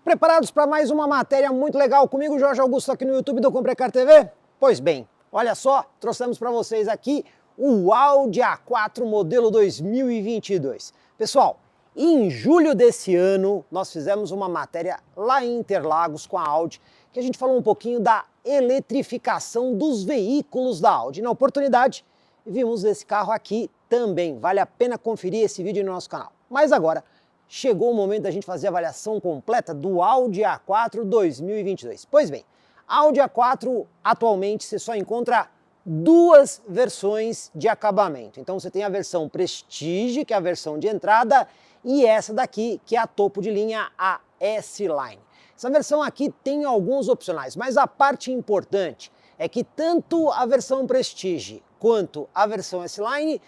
Preparados para mais uma matéria muito legal comigo, Jorge Augusto, aqui no YouTube do Comprecar TV? Pois bem, olha só, trouxemos para vocês aqui o Audi A4 modelo 2022. Pessoal, em julho desse ano, nós fizemos uma matéria lá em Interlagos com a Audi, que a gente falou um pouquinho da eletrificação dos veículos da Audi. Na oportunidade, vimos esse carro aqui também. Vale a pena conferir esse vídeo no nosso canal. Mas agora, chegou o momento da gente fazer a avaliação completa do Audi A4 2022. Pois bem, Audi A4 atualmente você só encontra duas versões de acabamento. Então você tem a versão Prestige, que é a versão de entrada, e essa daqui, que é a topo de linha, a S-Line. Essa versão aqui tem alguns opcionais, mas a parte importante é que tanto a versão Prestige quanto a versão S-Line,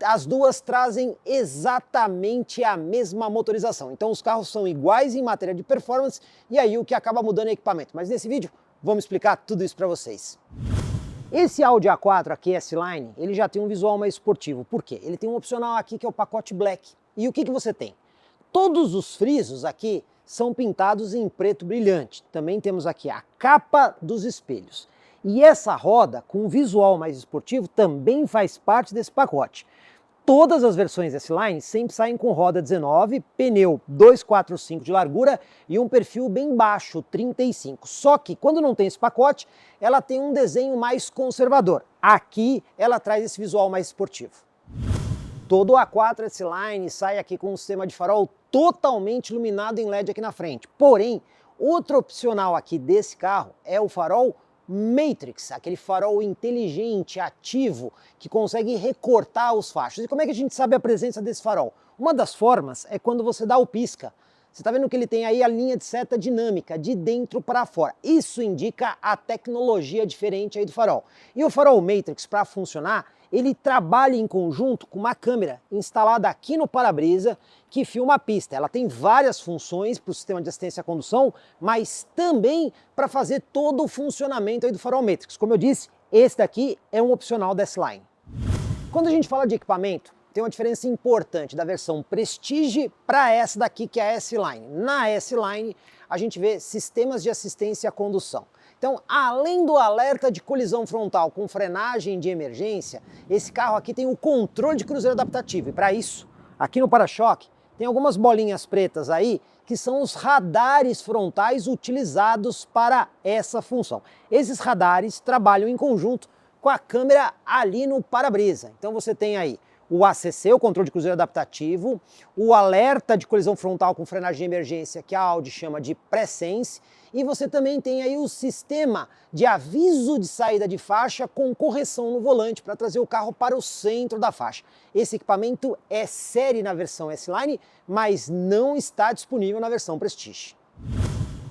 as duas trazem exatamente a mesma motorização. Então os carros são iguais em matéria de performance e aí o que acaba mudando é equipamento. Mas nesse vídeo vamos explicar tudo isso para vocês. Esse Audi A4 aqui, S-Line, ele já tem um visual mais esportivo. Por quê? Ele tem um opcional aqui que é o pacote Black. E o que você tem? Todos os frisos aqui são pintados em preto brilhante. Também temos aqui a capa dos espelhos. E essa roda, com um visual mais esportivo, também faz parte desse pacote. Todas as versões S-Line sempre saem com roda 19, pneu 245 de largura e um perfil bem baixo, 35. Só que quando não tem esse pacote, ela tem um desenho mais conservador. Aqui ela traz esse visual mais esportivo. Todo o A4 S-Line sai aqui com um sistema de farol totalmente iluminado em LED aqui na frente. Porém, outro opcional aqui desse carro é o farol Matrix, aquele farol inteligente, ativo, que consegue recortar os fachos. E como é que a gente sabe a presença desse farol? Uma das formas é quando você dá o pisca. Você está vendo que ele tem aí a linha de seta dinâmica, de dentro para fora. Isso indica a tecnologia diferente aí do farol. E o farol Matrix, para funcionar, ele trabalha em conjunto com uma câmera instalada aqui no para-brisa que filma a pista. Ela tem várias funções para o sistema de assistência à condução, mas também para fazer todo o funcionamento aí do farol Matrix. Como eu disse, esse daqui é um opcional da S-Line. Quando a gente fala de equipamento, tem uma diferença importante da versão Prestige para essa daqui que é a S-Line. Na S-Line a gente vê sistemas de assistência à condução. Então, além do alerta de colisão frontal com frenagem de emergência, esse carro aqui tem o controle de cruzeiro adaptativo. E para isso, aqui no para-choque, tem algumas bolinhas pretas aí, que são os radares frontais utilizados para essa função. Esses radares trabalham em conjunto com a câmera ali no para-brisa. Então você tem aí o ACC, o controle de cruzeiro adaptativo, o alerta de colisão frontal com frenagem de emergência, que a Audi chama de Presense, e você também tem aí o sistema de aviso de saída de faixa com correção no volante para trazer o carro para o centro da faixa. Esse equipamento é série na versão S-Line, mas não está disponível na versão Prestige.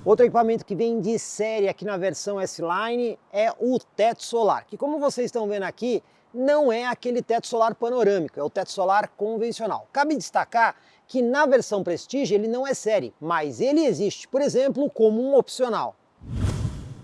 Outro equipamento que vem de série aqui na versão S-Line é o teto solar, que como vocês estão vendo aqui, não é aquele teto solar panorâmico, é o teto solar convencional. Cabe destacar que na versão Prestige ele não é série, mas ele existe, por exemplo, como um opcional.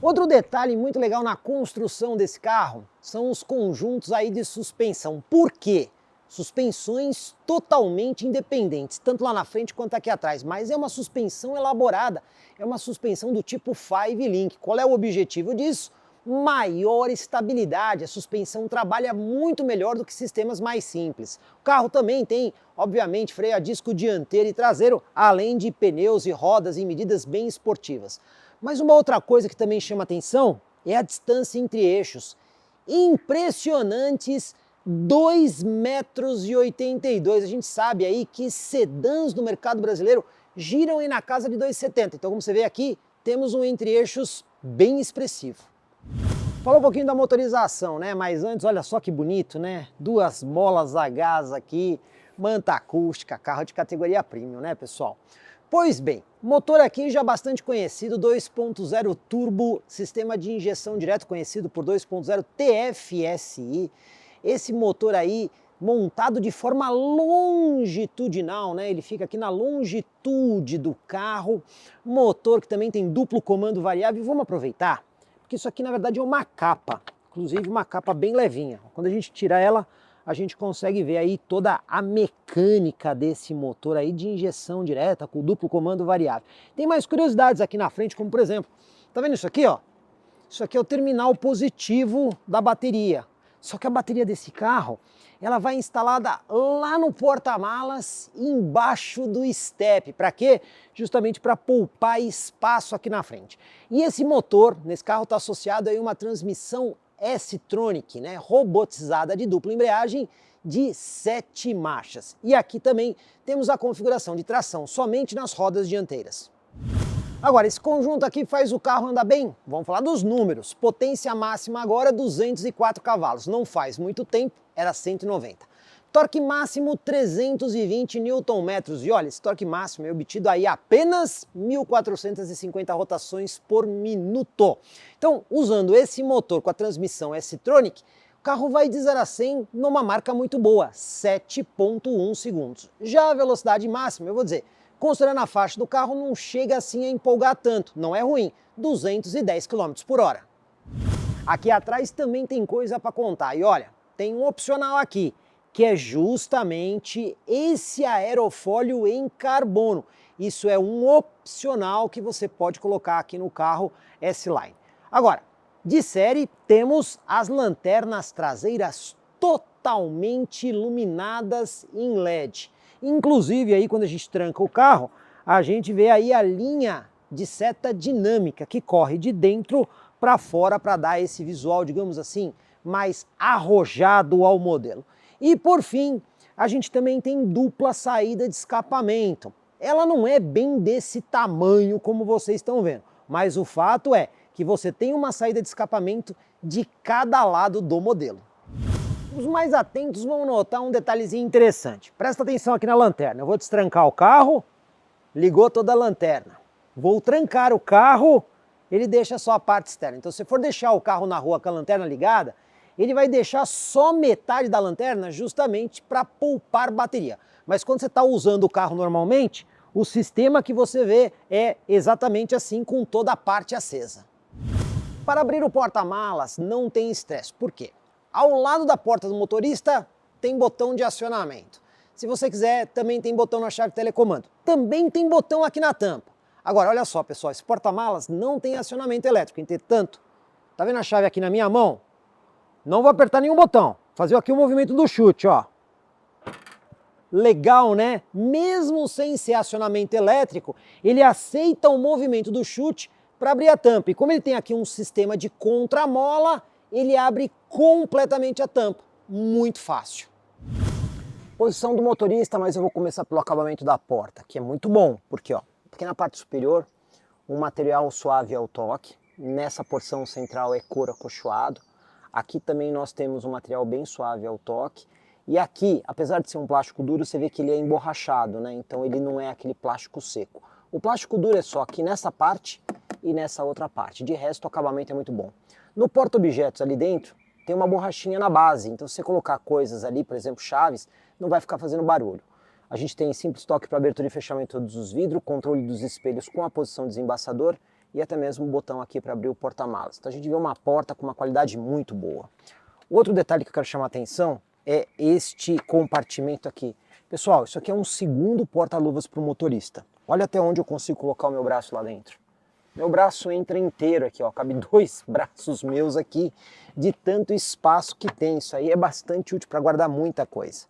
Outro detalhe muito legal na construção desse carro são os conjuntos aí de suspensão. Por quê? Suspensões totalmente independentes, tanto lá na frente quanto aqui atrás, mas é uma suspensão elaborada, é uma suspensão do tipo 5-link. Qual é o objetivo disso? Maior estabilidade, a suspensão trabalha muito melhor do que sistemas mais simples. O carro também tem, obviamente, freio a disco dianteiro e traseiro, além de pneus e rodas em medidas bem esportivas. Mas uma outra coisa que também chama atenção é a distância entre eixos. Impressionantes 2,82 m. A gente sabe aí que sedãs no mercado brasileiro giram aí na casa de 2,70 m. Então, como você vê aqui, temos um entre-eixos bem expressivo. Falar um pouquinho da motorização, né? Mas antes, olha só que bonito, né? Duas molas a gás aqui, manta acústica, carro de categoria premium, né, pessoal? Pois bem, motor aqui já bastante conhecido, 2.0 turbo, sistema de injeção direto conhecido por 2.0 TFSI. Esse motor aí montado de forma longitudinal, né? Ele fica aqui na longitude do carro. Motor que também tem duplo comando variável. E vamos aproveitar, porque isso aqui na verdade é uma capa, inclusive uma capa bem levinha. Quando a gente tira ela, a gente consegue ver aí toda a mecânica desse motor aí de injeção direta com duplo comando variável. Tem mais curiosidades aqui na frente, como por exemplo, tá vendo isso aqui, ó? Isso aqui é o terminal positivo da bateria. Só que a bateria desse carro, ela vai instalada lá no porta-malas, embaixo do step. Para quê? Justamente para poupar espaço aqui na frente. E esse motor, nesse carro, está associado a uma transmissão S-Tronic, né, robotizada de dupla embreagem de 7 marchas. E aqui também temos a configuração de tração somente nas rodas dianteiras. Agora, esse conjunto aqui faz o carro andar bem? Vamos falar dos números. Potência máxima agora 204 cavalos. Não faz muito tempo, era 190. Torque máximo 320 Nm. E olha, esse torque máximo é obtido aí apenas 1.450 rotações por minuto. Então, usando esse motor com a transmissão S-Tronic, o carro vai de 0 a 100 numa marca muito boa, 7,1 segundos. Já a velocidade máxima, eu vou dizer, considerando a faixa do carro, não chega assim a empolgar tanto, não é ruim, 210 km por hora. Aqui atrás também tem coisa para contar, e olha, tem um opcional aqui, que é justamente esse aerofólio em carbono. Isso é um opcional que você pode colocar aqui no carro S-Line. Agora, de série, temos as lanternas traseiras totalmente iluminadas em LED. Inclusive aí quando a gente tranca o carro, a gente vê aí a linha de seta dinâmica que corre de dentro para fora para dar esse visual, digamos assim, mais arrojado ao modelo. E por fim, a gente também tem dupla saída de escapamento. Ela não é bem desse tamanho como vocês estão vendo, mas o fato é que você tem uma saída de escapamento de cada lado do modelo. Os mais atentos vão notar um detalhezinho interessante. Presta atenção aqui na lanterna. Eu vou destrancar o carro, ligou toda a lanterna. Vou trancar o carro, ele deixa só a parte externa. Então se for deixar o carro na rua com a lanterna ligada, ele vai deixar só metade da lanterna justamente para poupar bateria. Mas quando você está usando o carro normalmente, o sistema que você vê é exatamente assim, com toda a parte acesa. Para abrir o porta-malas não tem estresse. Por quê? Ao lado da porta do motorista tem botão de acionamento. Se você quiser, também tem botão na chave telecomando. Também tem botão aqui na tampa. Agora, olha só, pessoal, esse porta-malas não tem acionamento elétrico. Entretanto, tá vendo a chave aqui na minha mão? Não vou apertar nenhum botão. Fazer aqui o movimento do chute, ó. Legal, né? Mesmo sem ser acionamento elétrico, ele aceita o movimento do chute para abrir a tampa. E como ele tem aqui um sistema de contramola, ele abre completamente a tampa. Muito fácil. Posição do motorista, mas eu vou começar pelo acabamento da porta, que é muito bom, porque ó, aqui na parte superior, um material suave ao toque. Nessa porção central é couro acolchoado. Aqui também nós temos um material bem suave ao toque. E aqui, apesar de ser um plástico duro, você vê que ele é emborrachado, né? Então ele não é aquele plástico seco. O plástico duro é só aqui nessa parte e nessa outra parte. De resto, o acabamento é muito bom. No porta-objetos ali dentro, tem uma borrachinha na base. Então se você colocar coisas ali, por exemplo, chaves, não vai ficar fazendo barulho. A gente tem simples toque para abertura e fechamento dos vidros, controle dos espelhos com a posição de desembaçador e até mesmo um botão aqui para abrir o porta-malas. Então a gente vê uma porta com uma qualidade muito boa. Outro detalhe que eu quero chamar a atenção é este compartimento aqui. Pessoal, isso aqui é um segundo porta-luvas para o motorista. Olha até onde eu consigo colocar o meu braço lá dentro. Meu braço entra inteiro aqui, ó. Cabe 2 braços meus aqui de tanto espaço que tem. Isso aí é bastante útil para guardar muita coisa.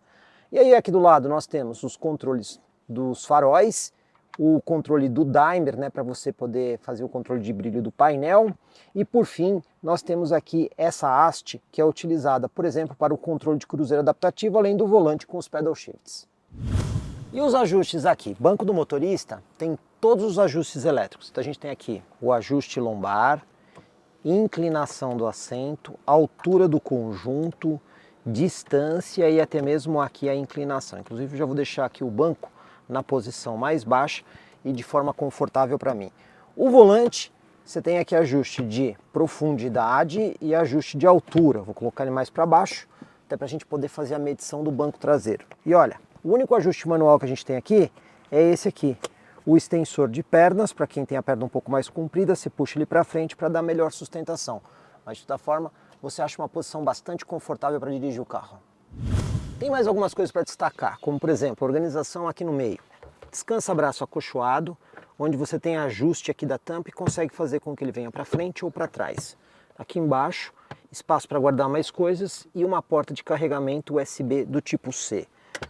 E aí aqui do lado nós temos os controles dos faróis, o controle do dimmer, né, para você poder fazer o controle de brilho do painel. E por fim, nós temos aqui essa haste que é utilizada, por exemplo, para o controle de cruzeiro adaptativo, além do volante com os pedal shifts. E os ajustes aqui? Banco do motorista tem todos os ajustes elétricos. Então a gente tem aqui o ajuste lombar, inclinação do assento, altura do conjunto, distância e até mesmo aqui a inclinação. Inclusive eu já vou deixar aqui o banco na posição mais baixa e de forma confortável para mim. O volante, você tem aqui ajuste de profundidade e ajuste de altura. Vou colocar ele mais para baixo, até para a gente poder fazer a medição do banco traseiro. E olha, o único ajuste manual que a gente tem aqui é esse aqui. O extensor de pernas, para quem tem a perna um pouco mais comprida, você puxa ele para frente para dar melhor sustentação. Mas de toda forma, você acha uma posição bastante confortável para dirigir o carro. Tem mais algumas coisas para destacar, como por exemplo, a organização aqui no meio. Descansa-braço acolchoado, onde você tem ajuste aqui da tampa e consegue fazer com que ele venha para frente ou para trás. Aqui embaixo, espaço para guardar mais coisas e uma porta de carregamento USB do tipo C.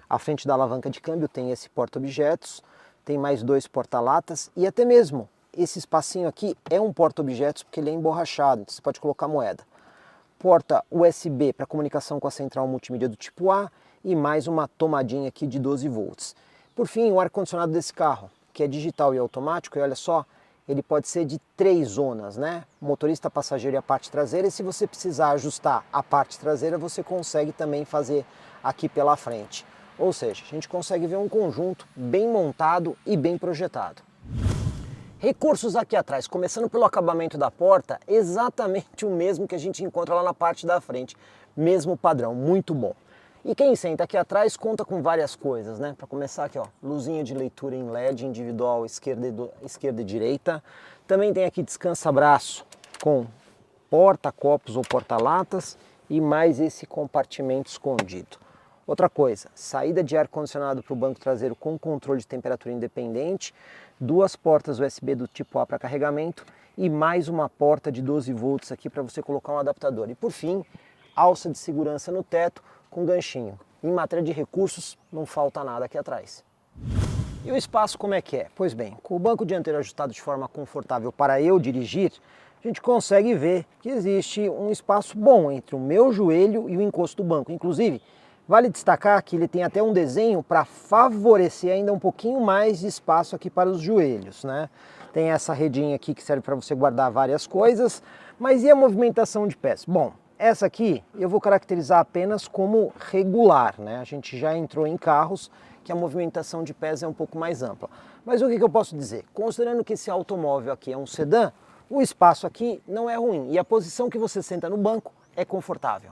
À frente da alavanca de câmbio tem esse porta-objetos, tem mais 2 porta-latas e até mesmo esse espacinho aqui é um porta-objetos porque ele é emborrachado, então você pode colocar moeda. Porta USB para comunicação com a central multimídia do tipo A e mais uma tomadinha aqui de 12 volts. Por fim, o ar-condicionado desse carro, que é digital e automático, e olha só, ele pode ser de 3 zonas, né? Motorista, passageiro e a parte traseira, e se você precisar ajustar a parte traseira, você consegue também fazer aqui pela frente. Ou seja, a gente consegue ver um conjunto bem montado e bem projetado. Recursos aqui atrás, começando pelo acabamento da porta, exatamente o mesmo que a gente encontra lá na parte da frente. Mesmo padrão, muito bom. E quem senta aqui atrás conta com várias coisas, né? Para começar aqui, ó, luzinha de leitura em LED individual esquerda e direita. Também tem aqui descansa-braço com porta-copos ou porta-latas e mais esse compartimento escondido. Outra coisa, saída de ar-condicionado para o banco traseiro com controle de temperatura independente, 2 portas USB do tipo A para carregamento e mais uma porta de 12 volts aqui para você colocar um adaptador. E por fim, alça de segurança no teto com ganchinho. Em matéria de recursos, não falta nada aqui atrás. E o espaço como é que é? Pois bem, com o banco dianteiro ajustado de forma confortável para eu dirigir, a gente consegue ver que existe um espaço bom entre o meu joelho e o encosto do banco. Inclusive, vale destacar que ele tem até um desenho para favorecer ainda um pouquinho mais de espaço aqui para os joelhos, né? Tem essa redinha aqui que serve para você guardar várias coisas, mas e a movimentação de pés? Bom, essa aqui eu vou caracterizar apenas como regular, né? A gente já entrou em carros que a movimentação de pés é um pouco mais ampla. Mas o que eu posso dizer? Considerando que esse automóvel aqui é um sedã, o espaço aqui não é ruim e a posição que você senta no banco é confortável.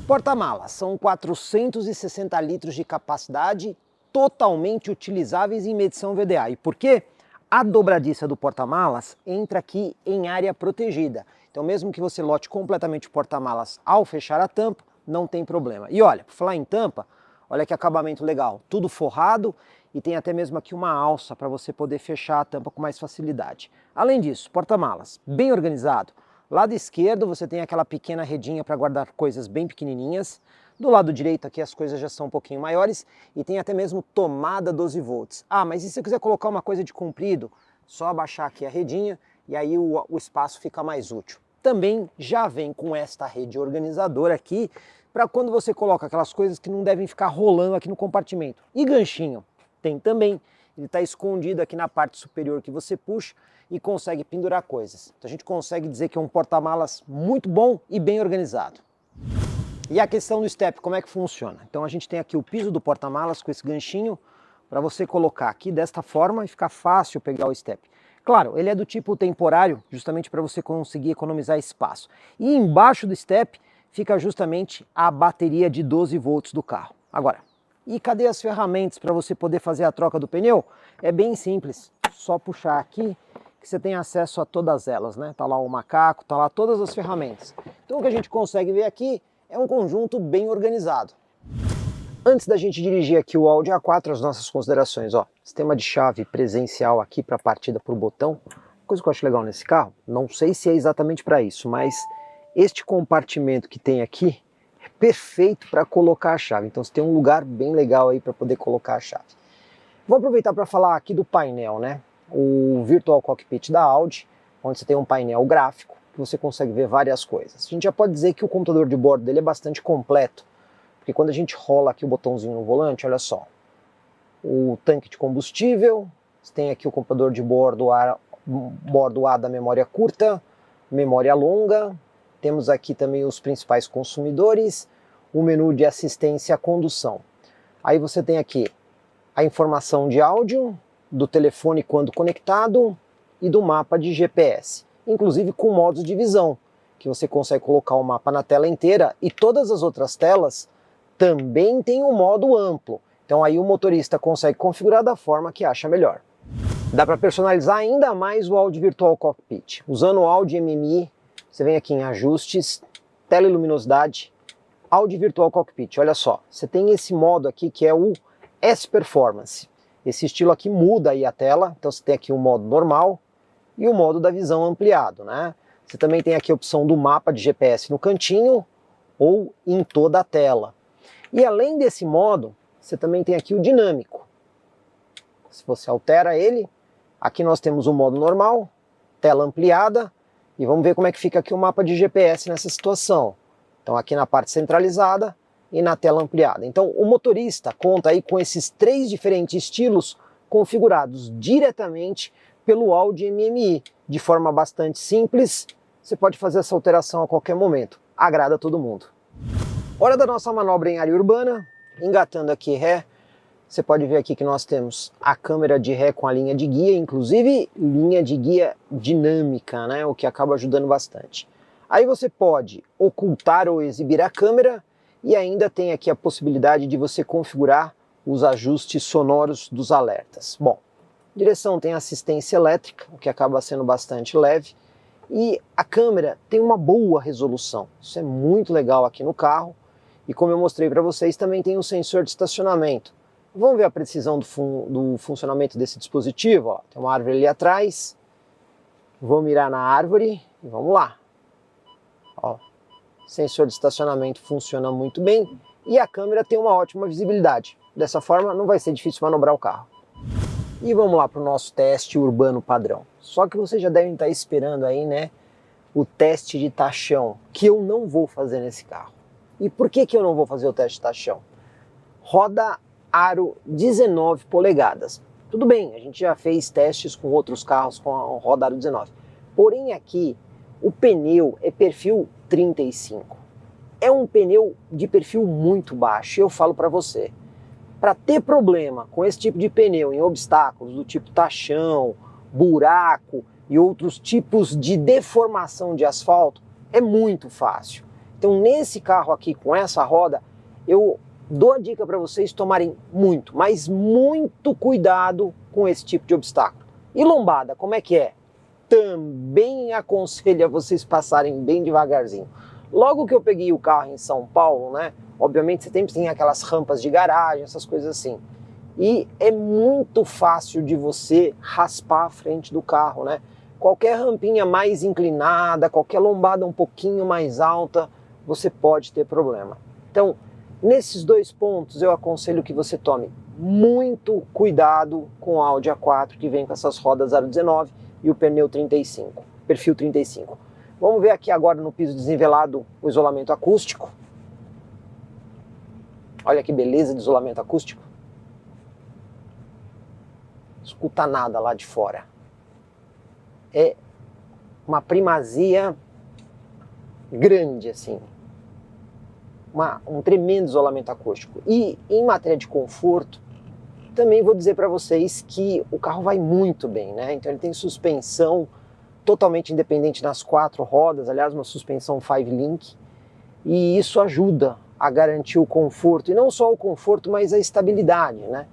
Porta-malas, são 460 litros de capacidade, totalmente utilizáveis em medição VDA. E por quê? A dobradiça do porta-malas entra aqui em área protegida. Então mesmo que você lote completamente o porta-malas ao fechar a tampa, não tem problema. E olha, por falar em tampa, olha que acabamento legal, tudo forrado e tem até mesmo aqui uma alça para você poder fechar a tampa com mais facilidade. Além disso, porta-malas bem organizado. Lado esquerdo você tem aquela pequena redinha para guardar coisas bem pequenininhas. Do lado direito aqui as coisas já são um pouquinho maiores e tem até mesmo tomada 12 volts. Ah, mas e se você quiser colocar uma coisa de comprido? Só abaixar aqui a redinha e aí o espaço fica mais útil. Também já vem com esta rede organizadora aqui para quando você coloca aquelas coisas que não devem ficar rolando aqui no compartimento. E ganchinho tem também, ele está escondido aqui na parte superior que você puxa e consegue pendurar coisas. Então a gente consegue dizer que é um porta-malas muito bom e bem organizado. E a questão do step, como é que funciona? Então a gente tem aqui o piso do porta-malas com esse ganchinho para você colocar aqui desta forma e ficar fácil pegar o step. Claro, ele é do tipo temporário, justamente para você conseguir economizar espaço. E embaixo do step fica justamente a bateria de 12 volts do carro. Agora, e cadê as ferramentas para você poder fazer a troca do pneu? É bem simples, só puxar aqui que você tem acesso a todas elas, né? Tá lá o macaco, tá lá todas as ferramentas. Então o que a gente consegue ver aqui é um conjunto bem organizado. Antes da gente dirigir aqui o Audi A4, as nossas considerações, ó. Sistema de chave presencial aqui para partida por botão. Coisa que eu acho legal nesse carro, não sei se é exatamente para isso, mas este compartimento que tem aqui é perfeito para colocar a chave. Então você tem um lugar bem legal aí para poder colocar a chave. Vou aproveitar para falar aqui do painel, né? O Virtual Cockpit da Audi, onde você tem um painel gráfico, que você consegue ver várias coisas. A gente já pode dizer que o computador de bordo dele é bastante completo, porque quando a gente rola aqui o botãozinho no volante, olha só, o tanque de combustível, você tem aqui o computador de bordo A da memória curta, memória longa, temos aqui também os principais consumidores, o menu de assistência à condução. Aí você tem aqui a informação de áudio, do telefone quando conectado e do mapa de GPS, inclusive com modos de visão, que você consegue colocar o mapa na tela inteira e todas as outras telas também tem um modo amplo. Então aí o motorista consegue configurar da forma que acha melhor. Dá para personalizar ainda mais o Audi Virtual Cockpit. Usando o Audi MMI, você vem aqui em ajustes, teleluminosidade, Audi Virtual Cockpit, olha só, você tem esse modo aqui que é o S-Performance. Esse estilo aqui muda aí a tela, então você tem aqui o modo normal e o modo da visão ampliado, né? Você também tem aqui a opção do mapa de GPS no cantinho ou em toda a tela. E além desse modo, você também tem aqui o dinâmico. Se você altera ele, aqui nós temos o modo normal, tela ampliada, e vamos ver como é que fica aqui o mapa de GPS nessa situação. Então aqui na parte centralizada e na tela ampliada. Então o motorista conta aí com esses 3 diferentes estilos configurados diretamente pelo Audi MMI, de forma bastante simples. Você pode fazer essa alteração a qualquer momento. Agrada a todo mundo. Hora da nossa manobra em área urbana, engatando aqui ré. Você pode ver aqui que nós temos a câmera de ré com a linha de guia, inclusive linha de guia dinâmica, né? O que acaba ajudando bastante. Aí você pode ocultar ou exibir a câmera e ainda tem aqui a possibilidade de você configurar os ajustes sonoros dos alertas. Bom, direção tem assistência elétrica, o que acaba sendo bastante leve, e a câmera tem uma boa resolução. Isso é muito legal aqui no carro. E como eu mostrei para vocês, também tem um sensor de estacionamento. Vamos ver a precisão do funcionamento desse dispositivo. Ó. Tem uma árvore ali atrás. Vou mirar na árvore e vamos lá. Ó. Sensor de estacionamento funciona muito bem e a câmera tem uma ótima visibilidade. Dessa forma não vai ser difícil manobrar o carro. E vamos lá para o nosso teste urbano padrão. Só que vocês já devem estar esperando aí, né, o teste de tachão, que eu não vou fazer nesse carro. E por que eu não vou fazer o teste de tachão? Roda aro 19 polegadas. Tudo bem, a gente já fez testes com outros carros com a roda aro 19. Porém aqui, o pneu é perfil 35. É um pneu de perfil muito baixo, eu falo para você. Para ter problema com esse tipo de pneu em obstáculos do tipo tachão, buraco e outros tipos de deformação de asfalto, é muito fácil. Então nesse carro aqui com essa roda, eu dou a dica para vocês tomarem muito, mas muito cuidado com esse tipo de obstáculo. E lombada, como é que é? Também aconselho a vocês passarem bem devagarzinho. Logo que eu peguei o carro em São Paulo, né? Obviamente você sempre tem aquelas rampas de garagem, essas coisas assim. E é muito fácil de você raspar a frente do carro, né? Qualquer rampinha mais inclinada, qualquer lombada um pouquinho mais alta, você pode ter problema. Então, nesses 2 pontos, eu aconselho que você tome muito cuidado com o Audi A4, que vem com essas rodas aro 19 e o pneu 35, perfil 35. Vamos ver aqui agora no piso desnivelado o isolamento acústico. Olha que beleza de isolamento acústico. Escuta nada lá de fora. É uma primazia grande, assim. Um tremendo isolamento acústico. E em matéria de conforto, também vou dizer para vocês que o carro vai muito bem, né? Então ele tem suspensão totalmente independente nas 4 rodas, aliás, uma suspensão 5-link, e isso ajuda a garantir o conforto, e não só o conforto, mas a estabilidade, né?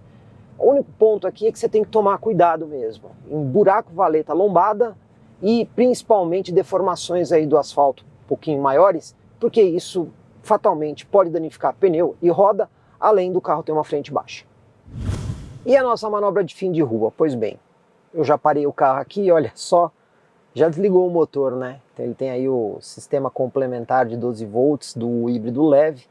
O único ponto aqui é que você tem que tomar cuidado mesmo, em buraco, valeta, lombada e principalmente deformações aí do asfalto um pouquinho maiores, porque isso fatalmente pode danificar pneu e roda, além do carro ter uma frente baixa. E a nossa manobra de fim de rua? Pois bem, eu já parei o carro aqui, olha só, já desligou o motor, né? Então ele tem aí o sistema complementar de 12 volts do híbrido leve,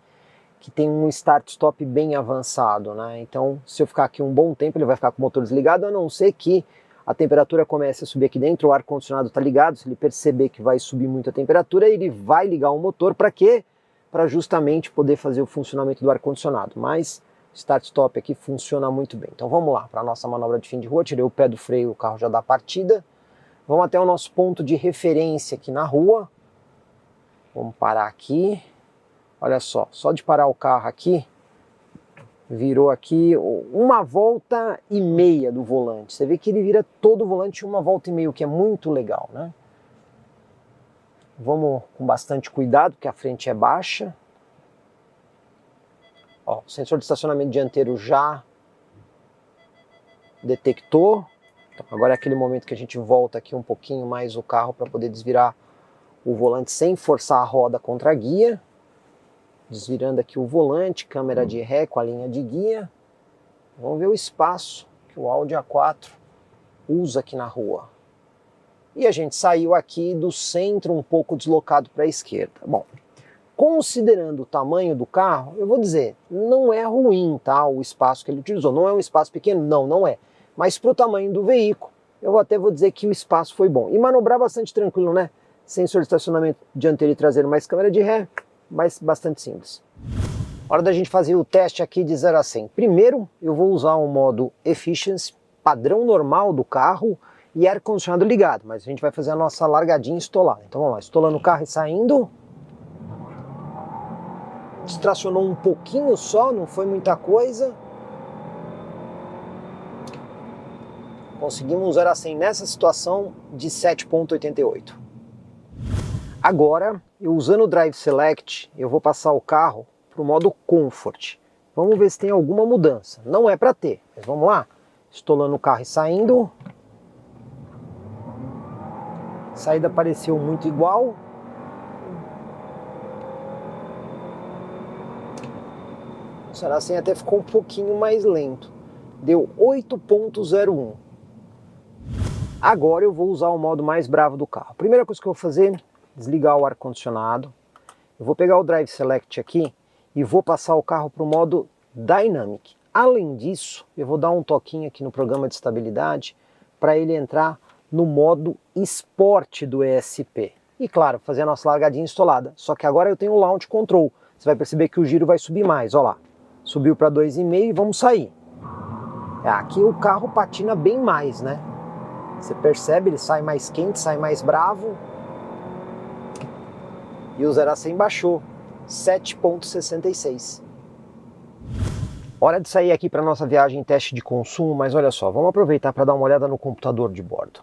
que tem um start-stop bem avançado, né? Então, se eu ficar aqui um bom tempo, ele vai ficar com o motor desligado, a não ser que a temperatura comece a subir aqui dentro, o ar-condicionado está ligado, se ele perceber que vai subir muito a temperatura, ele vai ligar o motor, para quê? Para justamente poder fazer o funcionamento do ar-condicionado, mas o start-stop aqui funciona muito bem. Então vamos lá, para a nossa manobra de fim de rua, tirei o pé do freio, o carro já dá partida. Vamos até o nosso ponto de referência aqui na rua. Vamos parar aqui. Olha só de parar o carro aqui, virou aqui 1,5 volta do volante. Você vê que ele vira todo o volante 1,5 volta, o que é muito legal, né? Vamos com bastante cuidado, porque a frente é baixa. Ó, o sensor de estacionamento dianteiro já detectou. Então, agora é aquele momento que a gente volta aqui um pouquinho mais o carro para poder desvirar o volante sem forçar a roda contra a guia. Desvirando aqui o volante, câmera de ré com a linha de guia. Vamos ver o espaço que o Audi A4 usa aqui na rua. E a gente saiu aqui do centro um pouco deslocado para a esquerda. Bom, considerando o tamanho do carro, eu vou dizer, não é ruim, tá, o espaço que ele utilizou. Não é um espaço pequeno? Não é. Mas para o tamanho do veículo, eu até vou dizer que o espaço foi bom. E manobrar bastante tranquilo, né? Sensor de estacionamento dianteiro e traseiro, mais câmera de ré, mas bastante simples. Hora da gente fazer o teste aqui de 0 a 100. Primeiro, eu vou usar o modo Efficiency, padrão normal do carro, e ar-condicionado ligado, mas a gente vai fazer a nossa largadinha estolada. Então vamos lá, estolando o carro e saindo. Distracionou um pouquinho só, não foi muita coisa. Conseguimos 0 a 100 nessa situação de 7,88. Agora, eu usando o Drive Select, eu vou passar o carro para o modo Comfort. Vamos ver se tem alguma mudança. Não é para ter, mas vamos lá. Estolando o carro e saindo. A saída pareceu muito igual. O Saracen até ficou um pouquinho mais lento. Deu 8,01. Agora eu vou usar o modo mais bravo do carro. Primeira coisa que eu vou fazer, desligar o ar-condicionado. Eu vou pegar o Drive Select aqui e vou passar o carro para o modo Dynamic. Além disso, eu vou dar um toquinho aqui no programa de estabilidade para ele entrar no modo Sport do ESP. E claro, fazer a nossa largadinha estolada. Só que agora eu tenho o Launch Control. Você vai perceber que o giro vai subir mais, ó lá. Subiu para 2,5 e vamos sair. Aqui o carro patina bem mais, né? Você percebe, ele sai mais quente, sai mais bravo. E o 0 a 100 baixou, 7,66. Hora de sair aqui para nossa viagem em teste de consumo, mas olha só, vamos aproveitar para dar uma olhada no computador de bordo.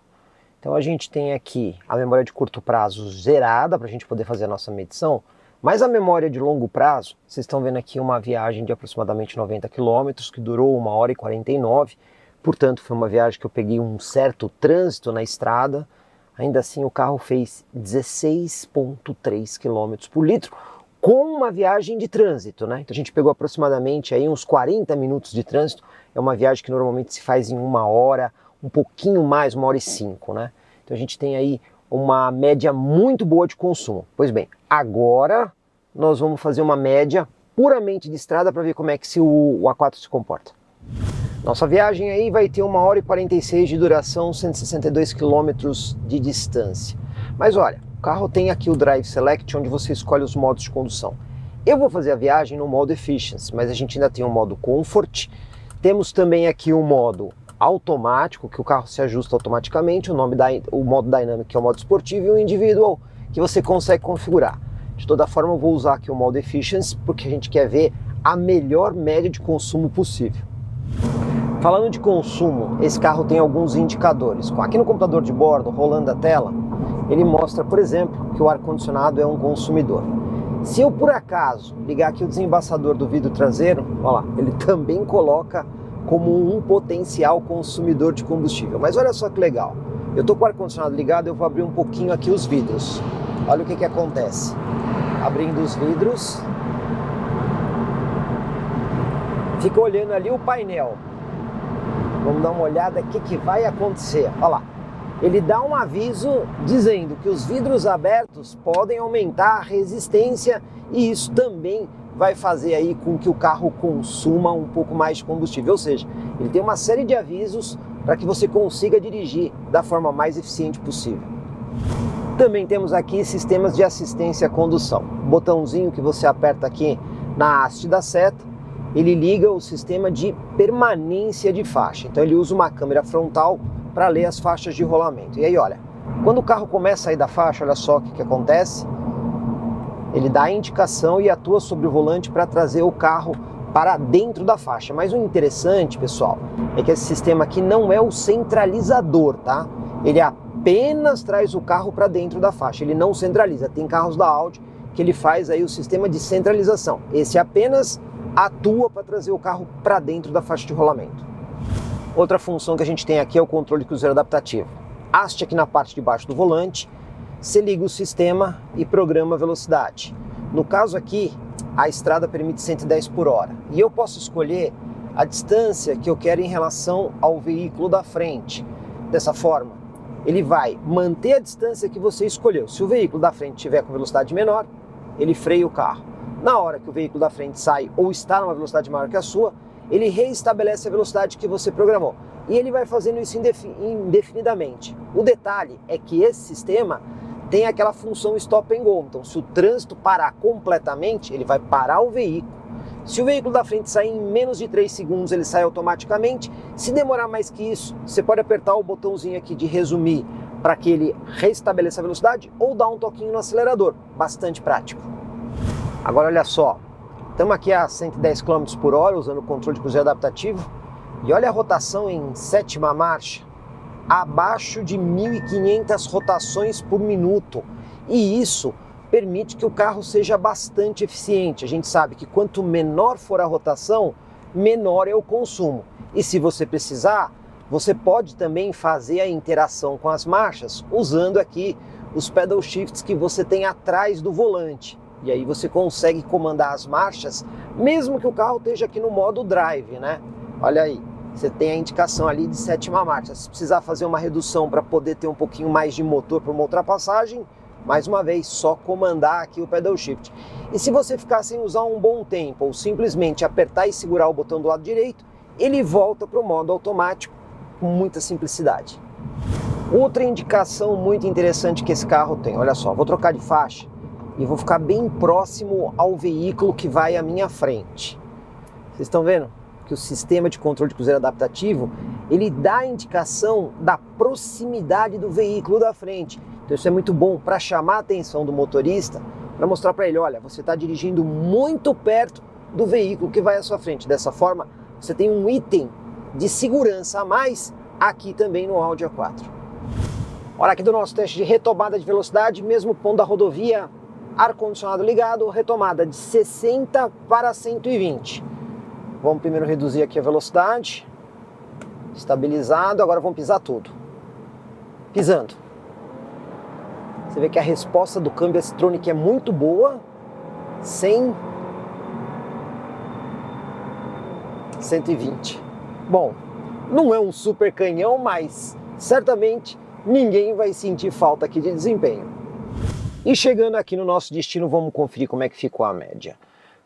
Então a gente tem aqui a memória de curto prazo zerada para a gente poder fazer a nossa medição, mas a memória de longo prazo, vocês estão vendo aqui uma viagem de aproximadamente 90 km, que durou 1h49, portanto foi uma viagem que eu peguei um certo trânsito na estrada. Ainda assim o carro fez 16,3 km por litro, com uma viagem de trânsito, né? Então a gente pegou aproximadamente aí uns 40 minutos de trânsito, é uma viagem que normalmente se faz em 1h, um pouquinho mais, 1h05, né? Então a gente tem aí uma média muito boa de consumo. Pois bem, agora nós vamos fazer uma média puramente de estrada para ver como é que o A4 se comporta. Nossa viagem aí vai ter 1h46 de duração, 162 km de distância. Mas olha, o carro tem aqui o Drive Select, onde você escolhe os modos de condução. Eu vou fazer a viagem no modo Efficiency, mas a gente ainda tem o modo Comfort. Temos também aqui o modo automático, que o carro se ajusta automaticamente, o modo Dynamic, que é o modo esportivo, e o Individual, que você consegue configurar. De toda forma, eu vou usar aqui o modo Efficiency, porque a gente quer ver a melhor média de consumo possível. Falando de consumo, esse carro tem alguns indicadores. Aqui no computador de bordo, rolando a tela, ele mostra, por exemplo, que o ar-condicionado é um consumidor. Se eu, por acaso, ligar aqui o desembaçador do vidro traseiro, olha lá, ele também coloca como um potencial consumidor de combustível. Mas olha só que legal. Eu estou com o ar-condicionado ligado, eu vou abrir um pouquinho aqui os vidros. Olha o que acontece. Abrindo os vidros, fica olhando ali o painel. Vamos dar uma olhada o que vai acontecer. Olha lá. Ele dá um aviso dizendo que os vidros abertos podem aumentar a resistência e isso também vai fazer aí com que o carro consuma um pouco mais de combustível. Ou seja, ele tem uma série de avisos para que você consiga dirigir da forma mais eficiente possível. Também temos aqui sistemas de assistência à condução. Botãozinho que você aperta aqui na haste da seta, ele liga o sistema de permanência de faixa. Então ele usa uma câmera frontal para ler as faixas de rolamento. E aí olha, quando o carro começa a sair da faixa, olha só o que acontece. Ele dá a indicação e atua sobre o volante para trazer o carro para dentro da faixa. Mas o interessante, pessoal, é que esse sistema aqui não é o centralizador, tá? Ele apenas traz o carro para dentro da faixa, ele não centraliza. Tem carros da Audi que ele faz aí o sistema de centralização. Esse apenas atua para trazer o carro para dentro da faixa de rolamento. Outra função que a gente tem aqui é o controle cruzeiro adaptativo. Haste aqui na parte de baixo do volante, você liga o sistema e programa a velocidade. No caso aqui, a estrada permite 110 por hora. E eu posso escolher a distância que eu quero em relação ao veículo da frente. Dessa forma, ele vai manter a distância que você escolheu. Se o veículo da frente estiver com velocidade menor, ele freia o carro. Na hora que o veículo da frente sai ou está numa velocidade maior que a sua, ele reestabelece a velocidade que você programou. E ele vai fazendo isso indefinidamente. O detalhe é que esse sistema tem aquela função stop and go. Então, se o trânsito parar completamente, ele vai parar o veículo. Se o veículo da frente sair em menos de 3 segundos, ele sai automaticamente. Se demorar mais que isso, você pode apertar o botãozinho aqui de resumir para que ele restabeleça a velocidade ou dar um toquinho no acelerador. Bastante prático. Agora olha só, estamos aqui a 110 km por hora usando o controle de cruzeiro adaptativo e olha a rotação em 7ª marcha, abaixo de 1.500 rotações por minuto, e isso permite que o carro seja bastante eficiente. A gente sabe que quanto menor for a rotação, menor é o consumo, e se você precisar, você pode também fazer a interação com as marchas usando aqui os pedal shifts que você tem atrás do volante. E aí você consegue comandar as marchas, mesmo que o carro esteja aqui no modo drive, né? Olha aí, você tem a indicação ali de 7ª marcha. Se precisar fazer uma redução para poder ter um pouquinho mais de motor para uma ultrapassagem, mais uma vez, só comandar aqui o pedal shift. E se você ficar sem usar um bom tempo, ou simplesmente apertar e segurar o botão do lado direito, ele volta para o modo automático com muita simplicidade. Outra indicação muito interessante que esse carro tem, olha só, vou trocar de faixa e vou ficar bem próximo ao veículo que vai à minha frente. Vocês estão vendo que o sistema de controle de cruzeiro adaptativo, ele dá a indicação da proximidade do veículo da frente. Então isso é muito bom para chamar a atenção do motorista, para mostrar para ele, olha, você está dirigindo muito perto do veículo que vai à sua frente. Dessa forma, você tem um item de segurança a mais aqui também no Audi A4. Olha aqui do nosso teste de retomada de velocidade, mesmo pondo a rodovia, ar-condicionado ligado, retomada de 60 para 120. Vamos primeiro reduzir aqui a velocidade, estabilizado, agora vamos pisar tudo. Pisando. Você vê que a resposta do câmbio S-Tronic é muito boa, 100, 120. Bom, não é um super canhão, mas certamente ninguém vai sentir falta aqui de desempenho. E chegando aqui no nosso destino, vamos conferir como é que ficou a média.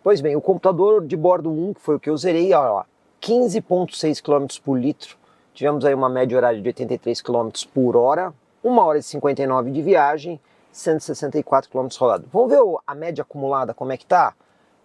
Pois bem, o computador de bordo 1, que foi o que eu zerei, olha lá, 15,6 km por litro. Tivemos aí uma média horária de 83 km por hora, 1 hora e 59 de viagem, 164 km rodado. Vamos ver a média acumulada, como é que tá?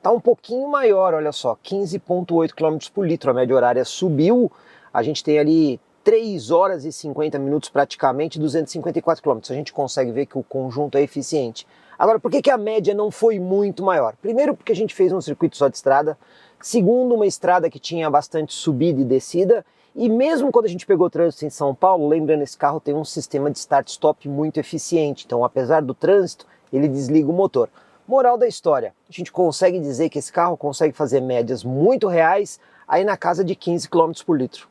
Tá um pouquinho maior, olha só, 15,8 km por litro. A média horária subiu, a gente tem ali 3 horas e 50 minutos praticamente, 254 km. A gente consegue ver que o conjunto é eficiente. Agora, por que a média não foi muito maior? Primeiro, porque a gente fez um circuito só de estrada. Segundo, uma estrada que tinha bastante subida e descida. E mesmo quando a gente pegou trânsito em São Paulo, lembrando, esse carro tem um sistema de start-stop muito eficiente. Então, apesar do trânsito, ele desliga o motor. Moral da história, a gente consegue dizer que esse carro consegue fazer médias muito reais, aí na casa de 15 km por litro.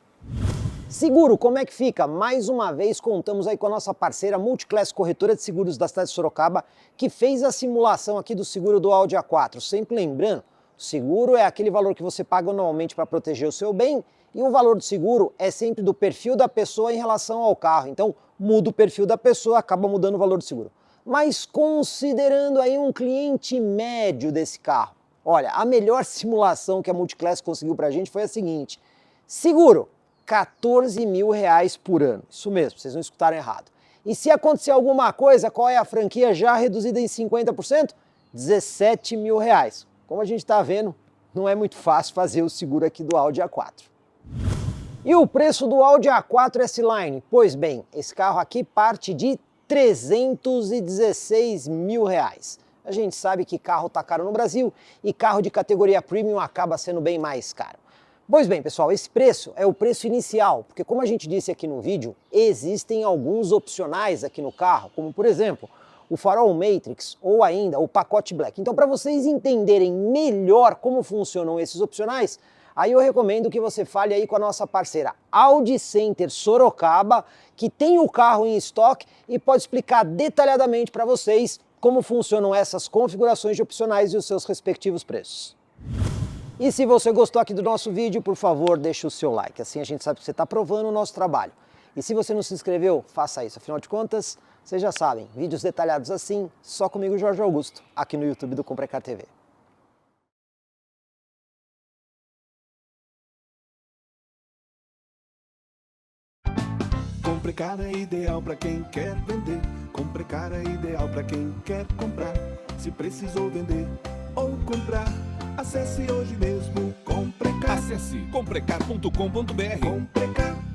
Seguro, como é que fica? Mais uma vez contamos aí com a nossa parceira Multiclass Corretora de Seguros da cidade de Sorocaba, que fez a simulação aqui do seguro do Audi A4. Sempre lembrando, o seguro é aquele valor que você paga anualmente para proteger o seu bem, e o valor do seguro é sempre do perfil da pessoa em relação ao carro. Então, muda o perfil da pessoa, acaba mudando o valor do seguro. Mas considerando aí um cliente médio desse carro, olha, a melhor simulação que a Multiclass conseguiu pra gente foi a seguinte: seguro, R$14 mil por ano. Isso mesmo, vocês não escutaram errado. E se acontecer alguma coisa, qual é a franquia já reduzida em 50%? R$17 mil. Como a gente está vendo, não é muito fácil fazer o seguro aqui do Audi A4. E o preço do Audi A4 S-Line? Pois bem, esse carro aqui parte de R$316 mil. A gente sabe que carro tá caro no Brasil e carro de categoria premium acaba sendo bem mais caro. Pois bem, pessoal, esse preço é o preço inicial, porque como a gente disse aqui no vídeo, existem alguns opcionais aqui no carro, como por exemplo, o farol Matrix ou ainda o pacote Black. Então, para vocês entenderem melhor como funcionam esses opcionais, aí eu recomendo que você fale aí com a nossa parceira Audi Center Sorocaba, que tem o carro em estoque e pode explicar detalhadamente para vocês como funcionam essas configurações de opcionais e os seus respectivos preços. E se você gostou aqui do nosso vídeo, por favor, deixe o seu like, assim a gente sabe que você está aprovando o nosso trabalho. E se você não se inscreveu, faça isso, afinal de contas, vocês já sabem, vídeos detalhados assim, só comigo, Jorge Augusto, aqui no YouTube do Comprecar TV. Comprecar é ideal para quem quer vender. Comprecar é ideal para quem quer comprar. Se precisou vender ou comprar, acesse hoje mesmo Comprecar. Acesse comprecar.com.br. Comprecar.